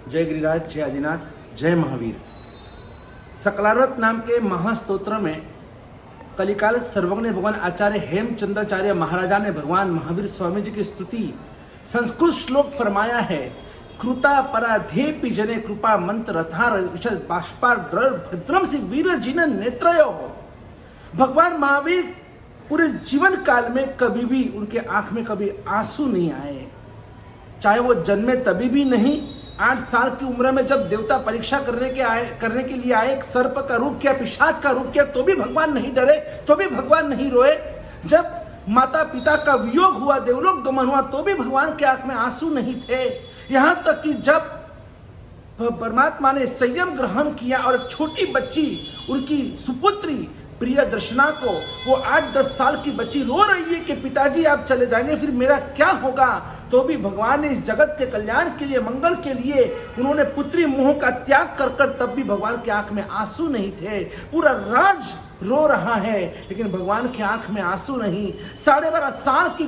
जय गिरिराज, जय आदिनाथ, जय महावीर। सकलावत नाम के महास्तोत्र में कलिकाल सर्वज्ञ भगवान आचार्य हेमचंद्राचार्य महाराजा ने भगवान महावीर स्वामी जी की स्तुति संस्कृत श्लोक फरमाया है। कृता पराधेपि जने कृपा मंत्र रथार बाष्पार भद्रम से वीर जिन नेत्रयो। भगवान महावीर पूरे जीवन काल में कभी भी उनके आंख में कभी आंसू नहीं आए, चाहे वो जन्मे तभी भी नहीं। 8 साल की उम्र में जब देवता परीक्षा करने के लिए आए, एक सर्प का रूप किया, पिशाच का रूप किया, तो भी भगवान नहीं डरे, तो भी भगवान नहीं रोए। जब माता पिता का वियोग हुआ, देवलोक गमन हुआ, तो भी भगवान के आंख में आंसू नहीं थे। यहां तक कि जब परमात्मा ने संयम ग्रहण किया और एक छोटी बच्ची, उनकी सुपुत्री प्रिय दर्शना को, वो 8-10 साल की बच्ची रो रही है कि पिताजी आप चले जाएंगे, फिर मेरा क्या होगा, तो भी भगवान ने इस जगत के कल्याण के लिए, मंगल के लिए उन्होंने पुत्री मोह का त्याग कर तब भी भगवान की आंख में आंसू नहीं थे। पूरा राज रो रहा है लेकिन भगवान की आंख में आंसू नहीं। 12.5 साल की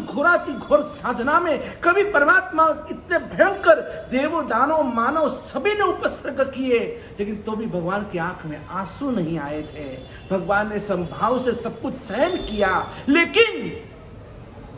घोर साधना में कभी परमात्मा इतने भयंकर देवो दानव मानव सभी ने उपसर्ग किए, लेकिन तो भी भगवान की आंख में आंसू नहीं आए थे। भगवान ने संभाव से सब कुछ सहन किया, लेकिन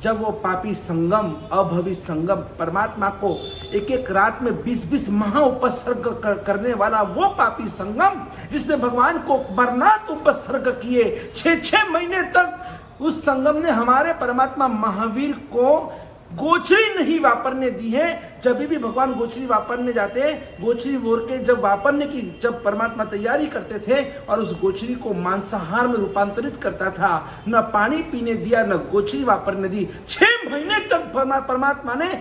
जब वो पापी संगम, अभवी संगम, परमात्मा को एक रात में 20-20 महा उपसर्ग करने वाला वो पापी संगम, जिसने भगवान को मरनात उपसर्ग किए 6-6 महीने तक, उस संगम ने हमारे परमात्मा महावीर को गोचरी नहीं वापरने दी है। जब भी भगवान गोचरी वापरने जाते, गोचरी बोर के जब वापरने की जब परमात्मा तैयारी करते थे और उस गोचरी को मांसाहार में रूपांतरित करता था, न पानी पीने दिया, न गोचरी वापरने दी। 6 महीने तक परमात्मा ने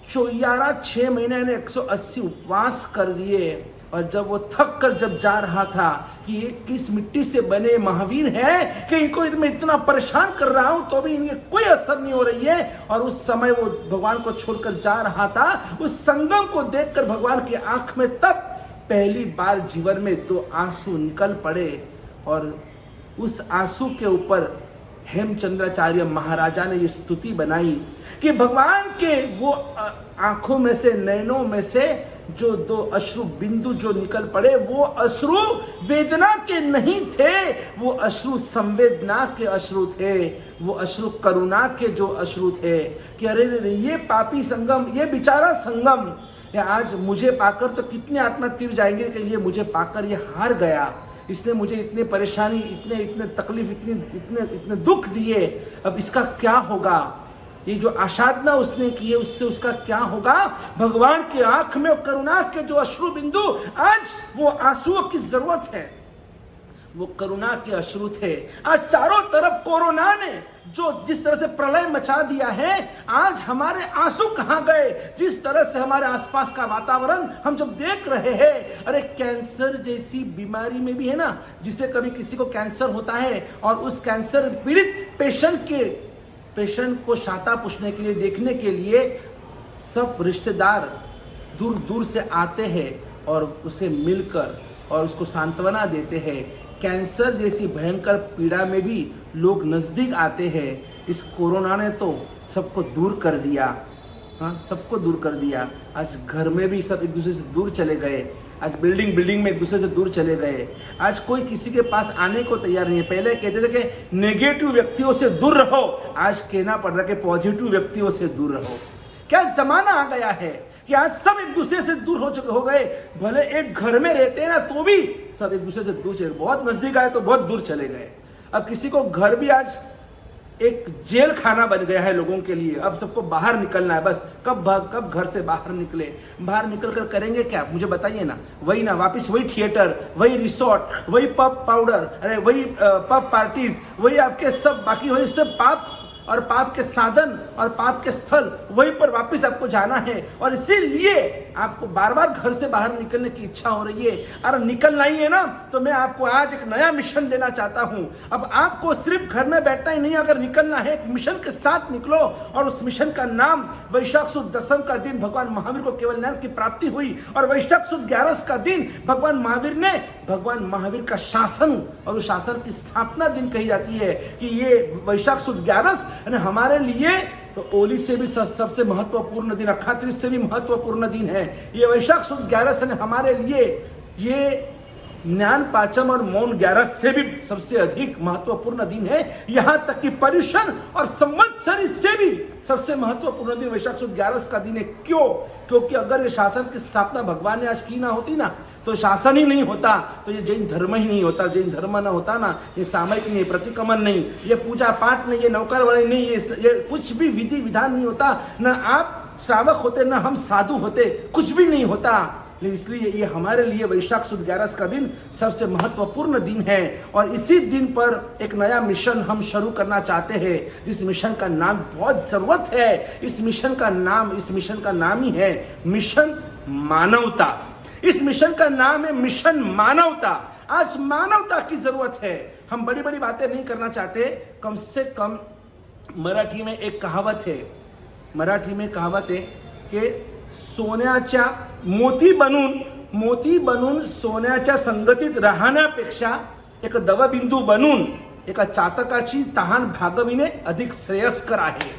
6 महीने ने 180 उपवास कर दिए। और जब वो थक कर जब जा रहा था कि ये किस मिट्टी से बने महावीर हैं कि इनको मैं इतना परेशान कर रहा हूं तो भी इनके कोई असर नहीं हो रही है, और उस समय वो भगवान को छोड़कर जा रहा था, उस संगम को देखकर भगवान की आंख में तब पहली बार जीवन में 2 आंसू निकल पड़े। और उस आंसू के ऊपर हेमचंद्राचार्य महाराजा ने ये स्तुति बनाई कि भगवान के वो आंखों में से, नयनों में से जो 2 अश्रु बिंदु जो निकल पड़े, वो अश्रु वेदना के नहीं थे, वो अश्रु संवेदना के अश्रु थे, वो अश्रु करुणा के जो अश्रु थे कि अरे ये पापी संगम, ये बेचारा संगम, या आज मुझे पाकर तो कितने आत्मा तीर जाएंगे कि ये मुझे पाकर ये हार गया, इसने मुझे इतने परेशानी, इतने तकलीफ, इतने दुख दिए, अब इसका क्या होगा, ये जो आशाधना उसने की है उससे उसका क्या होगा। भगवान की आंख में करुणा के जो अश्रु बिंदु, आज वो आंसुओं की जरूरत है, वो करुणा के अश्रु थे। आज चारों तरफ कोरोना ने जो जिस तरह से प्रलय मचा दिया है, आज हमारे आंसू कहां गए। जिस तरह से हमारे आसपास का वातावरण हम जब देख रहे हैं, अरे कैंसर जैसी बीमारी में भी है ना, जिसे कभी किसी को कैंसर होता है और उस कैंसर पीड़ित पेशेंट को शाता पूछने के लिए, देखने के लिए सब रिश्तेदार दूर दूर से आते हैं और उसे मिलकर और उसको सांत्वना देते हैं। कैंसर जैसी भयंकर पीड़ा में भी लोग नज़दीक आते हैं। इस कोरोना ने तो सबको दूर कर दिया, हाँ, सबको दूर कर दिया। आज घर में भी सब एक दूसरे से दूर चले गए, आज बिल्डिंग में एक दूसरे से दूर चले गए। आज कोई किसी के पास आने को तैयार नहीं है। पहले कहते थे कि नेगेटिव व्यक्तियों से दूर रहो, आज कहना पड़ रहा है कि पॉजिटिव व्यक्तियों से दूर रहो। क्या जमाना आ गया है कि आज सब एक दूसरे से दूर हो गए। भले एक घर में रहते हैं ना, तो भी सब एक दूसरे से दूर चले, बहुत नजदीक आए तो बहुत दूर चले गए। अब किसी को घर भी आज एक जेल खाना बन गया है लोगों के लिए। अब सबको बाहर निकलना है, बस कब घर से बाहर निकले, बाहर निकल कर करेंगे क्या, मुझे बताइए ना। वही ना, वापस वही थिएटर, वही रिसोर्ट, वही पब पाउडर, अरे वही पब पार्टीज, वही आपके सब बाकी, वही सब पाप और पाप के साधन और पाप के स्थल, वहीं पर वापस आपको जाना है। और इसीलिए आपको बार बार घर से बाहर निकलने की इच्छा हो रही है। अरे निकलना ही है ना, तो मैं आपको आज एक नया मिशन देना चाहता हूं। अब आपको सिर्फ घर में बैठना ही नहीं, अगर निकलना है एक मिशन के साथ निकलो। और उस मिशन का नाम, वैशाख सुद 10 का दिन भगवान महावीर को केवल ज्ञान की प्राप्ति हुई, और वैशाख सुद 11 का दिन भगवान महावीर का शासन और उस शासन की स्थापना दिन कही जाती है कि ये वैशाख सुद 11 हमारे लिए तो होली से भी सबसे महत्वपूर्ण दिन, अखात्रिज से भी महत्वपूर्ण दिन है। ये वैशाख सुद 11 ने हमारे लिए ये ज्ञान पाचम और मौन 11 से भी सबसे अधिक महत्वपूर्ण दिन है। यहां तक कि पर्युषण और संवत्सरी से भी सबसे महत्वपूर्ण दिन वैशाख सुद 11 का दिन है। क्यों? क्योंकि अगर ये शासन की स्थापना भगवान ने आज की ना होती ना, तो शासन ही नहीं होता, तो ये जैन धर्म ही नहीं होता। जैन धर्म ना होता ना, ये सामयिक नहीं, प्रतिक्रमण नहीं, ये पूजा पाठ नहीं, ये नौकरवाणी नहीं, ये कुछ भी विधि विधान नहीं होता। ना आप श्रावक होते, ना हम साधु होते, कुछ भी नहीं होता। इसलिए ये हमारे लिए वैशाख सुद 11 का दिन सबसे महत्वपूर्ण दिन है। और इसी दिन पर एक नया मिशन हम शुरू करना चाहते हैं, जिस मिशन का नाम बहुत जरूरत है। इस मिशन का नाम ही है मिशन मानवता। इस मिशन का नाम है मिशन मानवता। आज मानवता की जरूरत है। हम बड़ी बड़ी बातें नहीं करना चाहते, कम से कम मराठी में एक कहावत है कि सोन्याच्या मोती बनून सोन्याच्या संगतीत राहण्यापेक्षा एक दवबिंदू बनून एका चातकाची तहान भागविणे अधिक श्रेयस्कर आहे।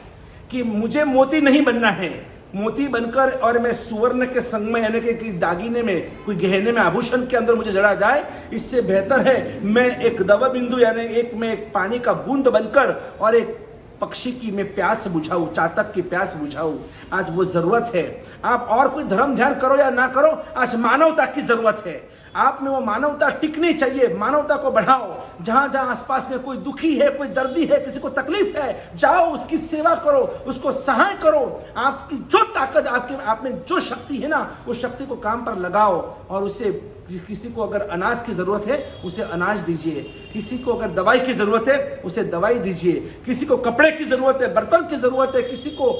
कि मुझे मोती नहीं बनना है, मोती बनकर और मैं सुवर्ण के संग में यानी कि दागिने में, कोई गहने में, आभूषण के अंदर मुझे जड़ा जाए, इससे बेहतर है मैं एक दवबिंदु यानी एक पानी का बूंद बनकर और एक पक्षी की मैं प्यास बुझाऊं, चातक की प्यास बुझाऊं। आज वो जरूरत है। आप और कोई धर्म ध्यान करो या ना करो, आज मानवता की जरूरत है। आप में वो मानवता टिकनी चाहिए। मानवता को बढ़ाओ। जहां जहां आसपास में कोई दुखी है, कोई दर्दी है, किसी को तकलीफ है, जाओ उसकी सेवा करो, उसको सहाय करो। आपकी जो ताकत, आपके आप में जो शक्ति है ना, उस शक्ति को काम पर लगाओ। और उसे, किसी को अगर अनाज की जरूरत है उसे अनाज दीजिए, किसी को अगर दवाई की जरूरत है उसे दवाई दीजिए, किसी को कपड़े की जरूरत है, बर्तन की जरूरत है, किसी को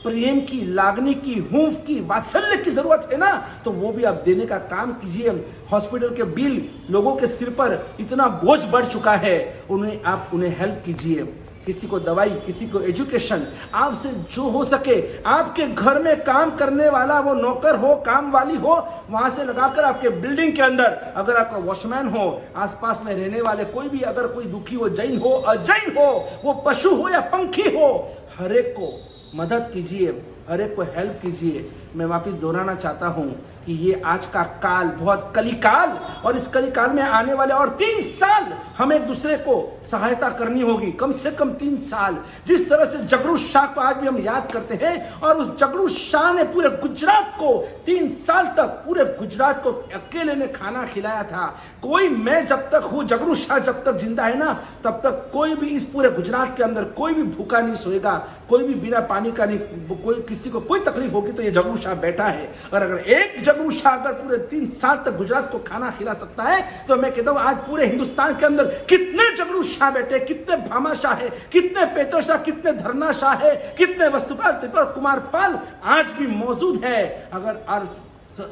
प्रेम की, लागनी की, हुंफ की, वात्सल्य की जरूरत है ना, तो वो भी आप देने का काम कीजिए। हॉस्पिटल के बिल लोगों के सिर पर इतना बोझ बढ़ चुका है, उन्हें हेल्प कीजिए। किसी को दवाई, किसी को एजुकेशन, आपसे जो हो सके। आपके घर में काम करने वाला वो नौकर हो, काम वाली हो, वहां से लगाकर आपके बिल्डिंग के अंदर अगर आपका वॉचमैन हो, आसपास में रहने वाले कोई भी, अगर कोई दुखी हो, जैन हो, अजैन हो, वो पशु हो या पंखी हो, हर एक को मदद कीजिए, हर एक को हेल्प कीजिए। मैं वापस दोहराना चाहता हूं कि ये आज का काल बहुत कलिकाल, और इस कलिकाल में आने वाले और 3 साल हम एक दूसरे को सहायता करनी होगी, कम से कम 3 साल। जिस तरह से जगरू शाह को आज भी हम याद करते हैं, और उस जगरू शाह ने पूरे गुजरात को 3 साल तक, पूरे गुजरात को अकेले ने खाना खिलाया था। मैं जब तक हूं, जगरू शाह जब तक जिंदा है ना, तब तक कोई भी इस पूरे गुजरात के अंदर कोई भी भूखा नहीं सोएगा, कोई भी बिना पानी का नहीं, कोई किसी को कोई तकलीफ होगी तो ये जगरू शाह बैठा है। और अगर एक जगरू शाह अगर पूरे 3 साल तक गुजरात को खाना खिला सकता है, तो मैं कहता हूं आज पूरे हिंदुस्तान के अंदर कितने जगरू शाह बैठे, कितने भामा शाह है, कितने पेतर शाह, कितने धरना शाह है, कितने वस्तुपाल, त्रिपुरा कुमार पाल आज भी मौजूद है। अगर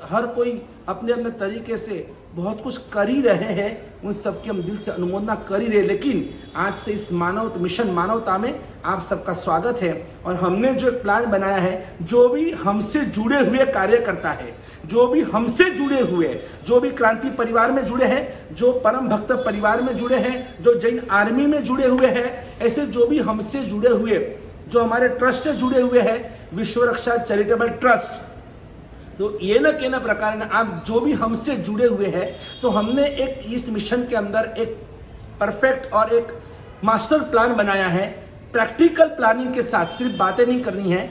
हर कोई अपने अपने तरीके से बहुत कुछ कर ही रहे हैं, उन सबकी हम दिल से अनुमोदना कर ही रहे। लेकिन आज से इस मिशन मानवता में आप सबका स्वागत है। और हमने जो प्लान बनाया है, जो भी हमसे जुड़े हुए कार्यकर्ता है, जो भी हमसे जुड़े हुए, जो भी क्रांति परिवार में जुड़े हैं, जो परम भक्त परिवार में जुड़े हैं, जो जैन आर्मी में जुड़े हुए हैं, ऐसे जो भी हमसे जुड़े हुए, जो हमारे ट्रस्ट से जुड़े हुए हैं, विश्व रक्षा चैरिटेबल ट्रस्ट, तो ये न कहना प्रकार आप जो भी हमसे जुड़े हुए हैं, तो हमने एक इस मिशन के अंदर एक परफेक्ट और एक मास्टर प्लान बनाया है। प्रैक्टिकल प्लानिंग के साथ, सिर्फ बातें नहीं करनी है।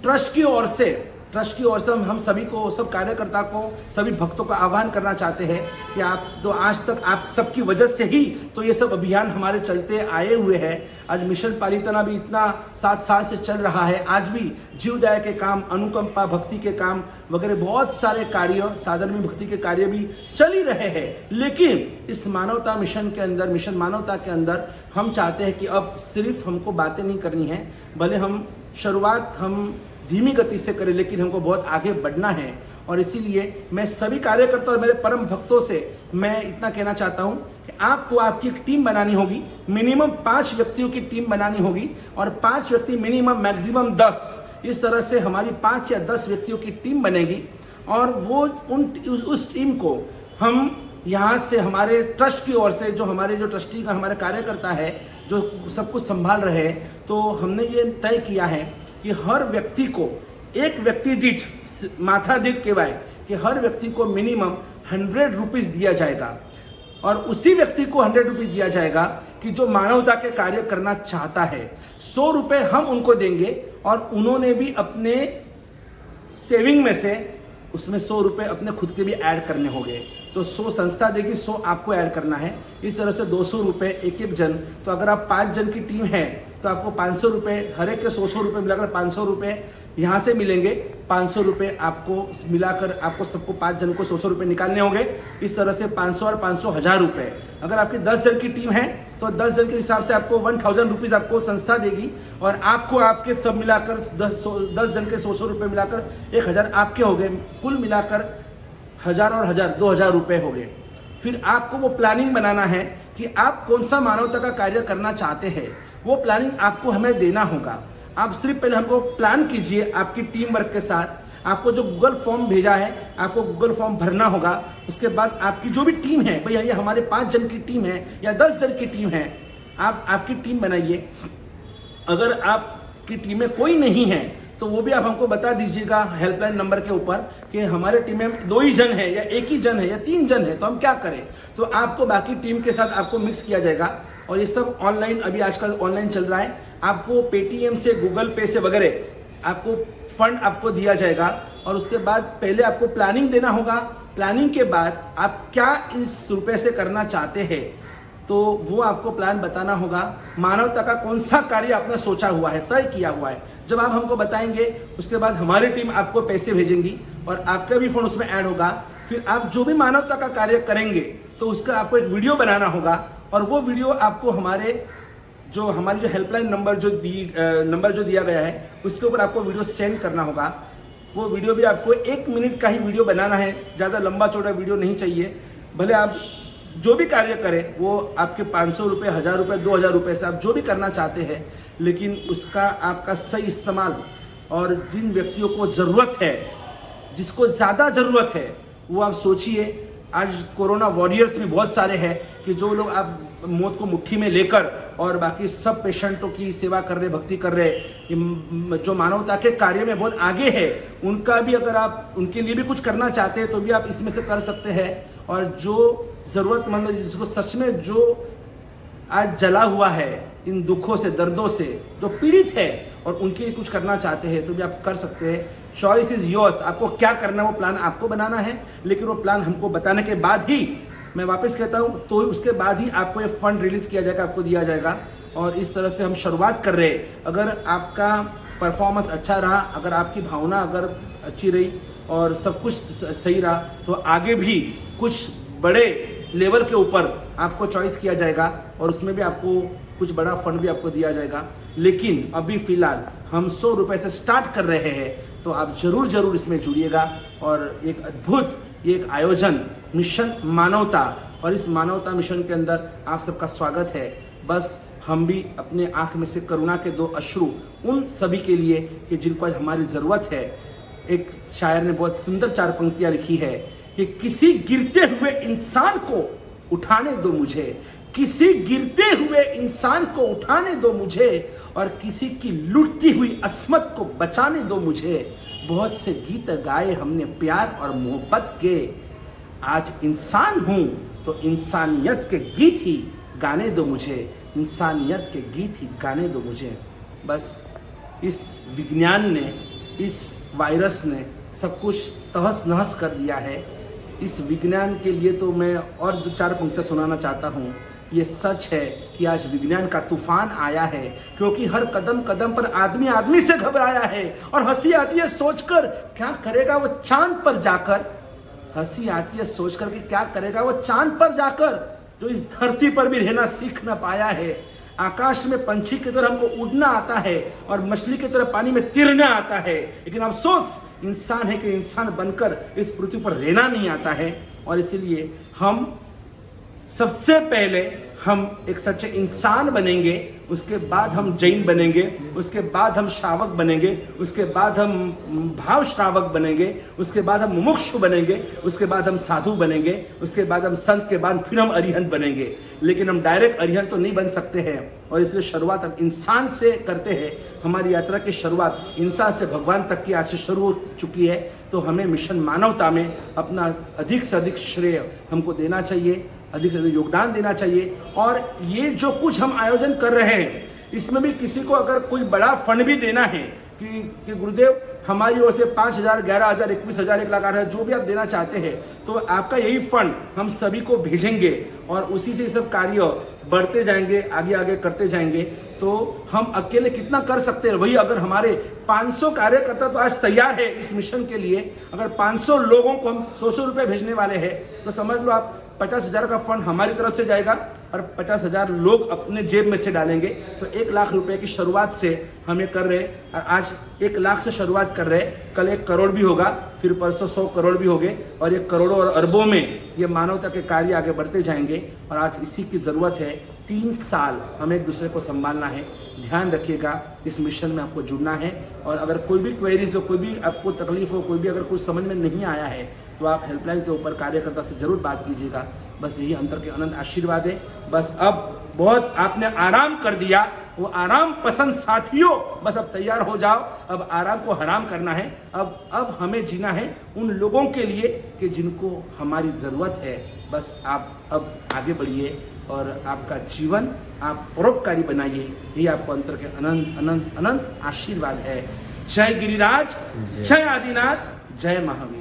ट्रस्ट की ओर से हम सभी को, सब कार्यकर्ता को, सभी भक्तों का आह्वान करना चाहते हैं कि आप तो आज तक आप सबकी वजह से ही तो ये सब अभियान हमारे चलते आए हुए हैं। आज मिशन पालितना भी इतना 7 साल से चल रहा है। आज भी जीवदया के काम, अनुकंपा भक्ति के काम वगैरह बहुत सारे कार्य, साधर्मी भक्ति के कार्य भी चल ही रहे हैं। लेकिन इस मानवता मिशन के अंदर, मिशन मानवता के अंदर हम चाहते हैं कि अब सिर्फ हमको बातें नहीं करनी है, भले हम शुरुआत हम धीमी गति से करें, लेकिन हमको बहुत आगे बढ़ना है। और इसीलिए मैं सभी कार्यकर्ता और मेरे परम भक्तों से मैं इतना कहना चाहता हूं कि आपको आपकी एक टीम बनानी होगी। मिनिमम 5 व्यक्तियों की टीम बनानी होगी, और 5 व्यक्ति मिनिमम, मैक्सिमम 10, इस तरह से हमारी 5 या 10 व्यक्तियों की टीम बनेगी। और वो उस टीम को हम यहाँ से हमारे ट्रस्ट की ओर से, जो हमारे जो ट्रस्टी का हमारे कार्यकर्ता है, जो सब कुछ संभाल रहे हैं, तो हमने ये तय किया है कि हर व्यक्ति को, एक व्यक्ति दीठ, माथा दीठ कहवाए कि हर व्यक्ति को मिनिमम 100 रुपीज दिया जाएगा और उसी व्यक्ति को 100 रुपीज दिया जाएगा कि जो मानवता के कार्य करना चाहता है। 100 रुपये हम उनको देंगे और उन्होंने भी अपने सेविंग में से उसमें 100 रुपये अपने खुद के भी ऐड करने होंगे। तो 100 संस्था देगी, 100 आपको ऐड करना है। इस तरह से 200 रुपये एक एक जन। तो अगर आप 5 जन की टीम है तो आपको 500 रुपये, हर एक के 100 रुपये मिलाकर 500 रुपये यहाँ से मिलेंगे। 500 रुपये आपको मिलाकर आपको सबको 5 जन को 100 रुपये निकालने होंगे। इस तरह से 500 और 500 1000 रुपये। अगर आपकी 10 जन की टीम है तो 10 जन के हिसाब से आपको 1000 रुपीज़ आपको संस्था देगी और आपको आपके सब मिलाकर 10 जन के 100 रुपये मिलाकर 1000 आपके हो गए। कुल मिलाकर 1000 और 1000 2000 रुपये हो गए। फिर आपको वो प्लानिंग बनाना है कि आप कौन सा मानवता का कार्य करना चाहते हैं। वो प्लानिंग आपको हमें देना होगा। आप सिर्फ पहले हमको प्लान कीजिए आपकी टीम वर्क के साथ। आपको जो गूगल फॉर्म भेजा है आपको गूगल फॉर्म भरना होगा। उसके बाद आपकी जो भी टीम है, भैया ये हमारे 5 जन की टीम है या 10 जन की टीम है, आप आपकी टीम बनाइए। अगर आपकी टीम में कोई नहीं है तो वो भी आप हमको बता दीजिएगा हेल्पलाइन नंबर के ऊपर कि हमारे टीम में 2 ही जन है या 1 ही जन है या 3 जन है, तो हम क्या करें। तो आपको बाकी टीम के साथ आपको मिक्स किया जाएगा और ये सब ऑनलाइन, अभी आजकल ऑनलाइन चल रहा है। आपको पेटीएम से, गूगल पे से वगैरह आपको फंड आपको दिया जाएगा और उसके बाद पहले आपको प्लानिंग देना होगा। प्लानिंग के बाद आप क्या इस रुपए से करना चाहते हैं तो वो आपको प्लान बताना होगा। मानवता का कौन सा कार्य आपने सोचा हुआ है, तय किया हुआ है, जब आप हमको बताएंगे उसके बाद हमारी टीम आपको पैसे भेजेंगी और आपका भी फंड उसमें ऐड होगा। फिर आप जो भी मानवता का कार्य करेंगे तो उसका आपको एक वीडियो बनाना होगा और वो वीडियो आपको हमारी जो हेल्पलाइन नंबर जो दिया गया है उसके ऊपर आपको वीडियो सेंड करना होगा। वो वीडियो भी आपको 1 मिनट का ही वीडियो बनाना है, ज़्यादा लंबा चौड़ा वीडियो नहीं चाहिए। भले आप जो भी कार्य करें वो आपके 500 रुपये, 1000 रुपये, 2000 रुपये से आप जो भी करना चाहते हैं, लेकिन उसका आपका सही इस्तेमाल और जिन व्यक्तियों को ज़रूरत है, जिसको ज़्यादा ज़रूरत है, वो आप सोचिए। आज कोरोना वॉरियर्स भी बहुत सारे हैं कि जो लोग आप मौत को मुट्ठी में लेकर और बाकी सब पेशेंटों की सेवा कर रहे, भक्ति कर रहे, जो मानवता के कार्य में बहुत आगे है, उनका भी अगर आप उनके लिए भी कुछ करना चाहते हैं तो भी आप इसमें से कर सकते हैं। और जो ज़रूरतमंद, जिसको सच में जो आज जला हुआ है इन दुखों से, दर्दों से, जो पीड़ित है और उनके लिए कुछ करना चाहते हैं तो भी आप कर सकते हैं। Choice is yours. आपको क्या करना है वो प्लान आपको बनाना है, लेकिन वो प्लान हमको बताने के बाद ही, मैं वापस कहता हूँ, तो उसके बाद ही आपको ये फंड रिलीज किया जाएगा, आपको दिया जाएगा। और इस तरह से हम शुरुआत कर रहे हैं। अगर आपका परफॉर्मेंस अच्छा रहा, अगर आपकी भावना अगर अच्छी रही और सब कुछ सही रहा तो आगे भी कुछ बड़े लेवल के ऊपर आपको चॉइस किया जाएगा और उसमें भी आपको कुछ बड़ा फंड भी आपको दिया जाएगा। लेकिन अभी फ़िलहाल हम 100 रुपये से स्टार्ट कर रहे हैं, तो आप ज़रूर इसमें जुड़िएगा। और एक अद्भुत एक आयोजन, मिशन मानवता, और इस मानवता मिशन के अंदर आप सबका स्वागत है। बस हम भी अपने आँख में से करुणा के 2 अश्रु उन सभी के लिए कि जिनको आज हमारी ज़रूरत है। एक शायर ने बहुत सुंदर 4 पंक्तियाँ लिखी है कि किसी गिरते हुए इंसान को उठाने दो मुझे, किसी गिरते हुए इंसान को उठाने दो मुझे, और किसी की लुटती हुई अस्मत को बचाने दो मुझे। बहुत से गीत गाए हमने प्यार और मोहब्बत के, आज इंसान हूँ तो इंसानियत के गीत ही गाने दो मुझे, इंसानियत के गीत ही गाने दो मुझे। बस इस विज्ञान ने, इस वायरस ने सब कुछ तहस नहस कर दिया है। इस विज्ञान के लिए तो मैं और 2-4 पंक्तियाँ सुनाना चाहता हूँ। ये सच है कि आज विज्ञान का तूफान आया है, क्योंकि हर कदम कदम पर आदमी आदमी से घबराया है। और हंसी आती है सोचकर क्या करेगा वो चांद पर जाकर, हंसी आती है सोचकर कि क्या करेगा वो चांद पर जाकर, जो इस धरती पर भी रहना सीख न पाया है। आकाश में पंछी की तरह हमको उड़ना आता है और मछली की तरह पानी में तैरना आता है, लेकिन अफसोस इंसान है कि इंसान बनकर इस पृथ्वी पर रहना नहीं आता है। और इसीलिए हम सबसे पहले हम एक सच्चे इंसान बनेंगे, उसके बाद हम जैन बनेंगे, उसके बाद हम श्रावक बनेंगे, उसके बाद हम भाव श्रावक बनेंगे, उसके बाद हम मुमुक्षु बनेंगे, उसके बाद हम साधु बनेंगे, उसके बाद हम संत के बाद फिर हम अरिहंत बनेंगे। लेकिन हम डायरेक्ट अरिहंत तो नहीं बन सकते हैं, और इसलिए शुरुआत हम इंसान से करते हैं। हमारी यात्रा की शुरुआत इंसान से भगवान तक की आज से शुरू हो चुकी है। तो हमें मिशन मानवता में अपना अधिक से अधिक श्रेय हमको देना चाहिए, अधिक से अधिक योगदान देना चाहिए। और ये जो कुछ हम आयोजन कर रहे हैं, इसमें भी किसी को अगर कोई बड़ा फंड भी देना है कि गुरुदेव हमारी ओर से 5,000, 11,000, 21,000, 1,08,000 जो भी आप देना चाहते हैं, तो आपका यही फंड हम सभी को भेजेंगे और उसी से सब कार्य बढ़ते जाएंगे, आगे आगे करते जाएंगे। तो हम अकेले कितना कर सकते हैं, वही अगर हमारे 500 कार्यकर्ता तो आज तैयार है इस मिशन के लिए, अगर 500 लोगों को हम 100 रुपये भेजने वाले हैं, तो समझ लो आप 50,000 का फंड हमारी तरफ से जाएगा और 50,000 लोग अपने जेब में से डालेंगे। तो 1,00,000 रुपए की शुरुआत से हम ये कर रहे हैं। और आज 1,00,000 से शुरुआत कर रहे हैं, कल 1 करोड़ भी होगा, फिर परसों 100 करोड़ भी होंगे, और ये करोड़ों और अरबों में ये मानवता के कार्य आगे बढ़ते जाएंगे। और आज इसी की ज़रूरत है। 3 साल हमें एक दूसरे को संभालना है। ध्यान रखिएगा, इस मिशन में आपको जुड़ना है। और अगर कोई भी क्वेरीज हो, कोई भी आपको तकलीफ हो, कोई भी अगर कुछ समझ में नहीं आया है, तो आप हेल्पलाइन के ऊपर कार्यकर्ता से जरूर बात कीजिएगा। बस यही अंतर के अनंत आशीर्वाद है। बस अब बहुत आपने आराम कर दिया, वो आराम पसंद साथियों, बस अब तैयार हो जाओ। अब आराम को हराम करना है। अब हमें जीना है उन लोगों के लिए कि जिनको हमारी ज़रूरत है। बस आप अब आगे बढ़िए और आपका जीवन आप परोपकारी बनाइए। यही आपको अंतर के अनंत अनंत अनंत आशीर्वाद है। जय गिरिराज, जय आदिनाथ, जय महावीर।